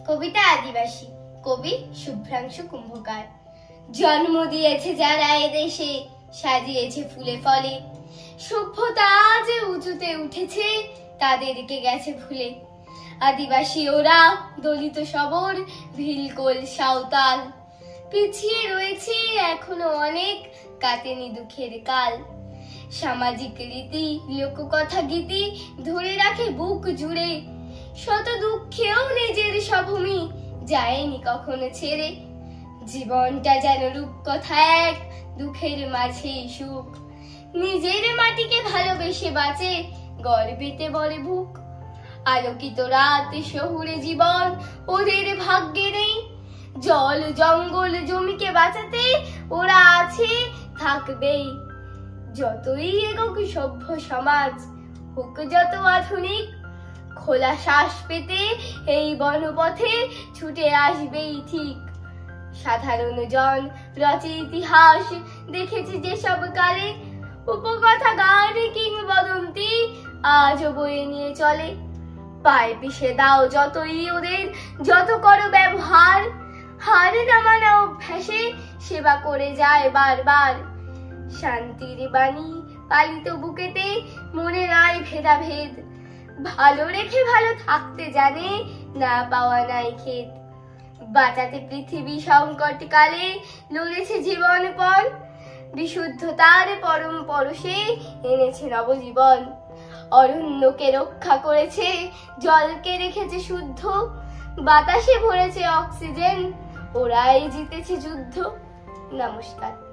কবিতা আদিবাসী, কবি শুভ্রাংশু কুম্ভকার। জন্ম দিয়েছে যারা এদেশে, সাজিয়েছে ফুলে ফলে, সভ্যতা আজ উঁচুতে উঠেছে, তাদেরকে গেছে ভুলে। আদিবাসী ওরা, দলিত সবর, ভিলকোল সাঁওতাল, পিছিয়ে রয়েছে এখনো অনেক, কাটেনি দুঃখের কাল। সামাজিক রীতি, লোককথা গীতি ধরে রাখে বুক জুড়ে, শত দুঃখেও নিজের স্বভূমি যায়নি কখনো ছেড়ে। জীবনটা যেন রূপকথা এক, দুঃখের মাঝে সুখ, নিজের মাটিকে ভালোবেসে বাঁচে, গর্বেতে বলে বুক। আলোকিত রাত শহুরে জীবন ওদের ভাগ্যে নেই, জল জঙ্গল জমিকে বাঁচাতে ওরা আছে, থাকবেই। যতই এগোক সভ্য সমাজ, হোক যত আধুনিক, খোলা শ্বাস পেতে এই বনপথে ছুটে আসবেই ঠিক। সাধারণ জন রচে ইতিহাস, দেখেছে যেসব কালে, উপকথা গান কিংবদন্তি আজও বয়ে নিয়ে চলে। পায়ে পিষে দাও যতই ওদের, যত করো ব্যবহার, হার না মানা অভ্যাসে সেবা করে যায় বারবার। শান্তির বাণী পালিত বুকেতে মনে নাই ভেদাভেদ, ভালো রেখে ভালো থাকতে জানে, না পাওয়া নাই খেদ। বাঁচাতে পৃথিবী সংকট কালে লড়েছে জীবনপণ, বিশুদ্ধতার পরম পরশে এনেছে নবজীবন। অরণ্যকে রক্ষা করেছে, জলকে রেখেছে শুদ্ধ, বাতাসে ভরেছে অক্সিজেন, ওরাই জিতেছে যুদ্ধ। নমস্কার।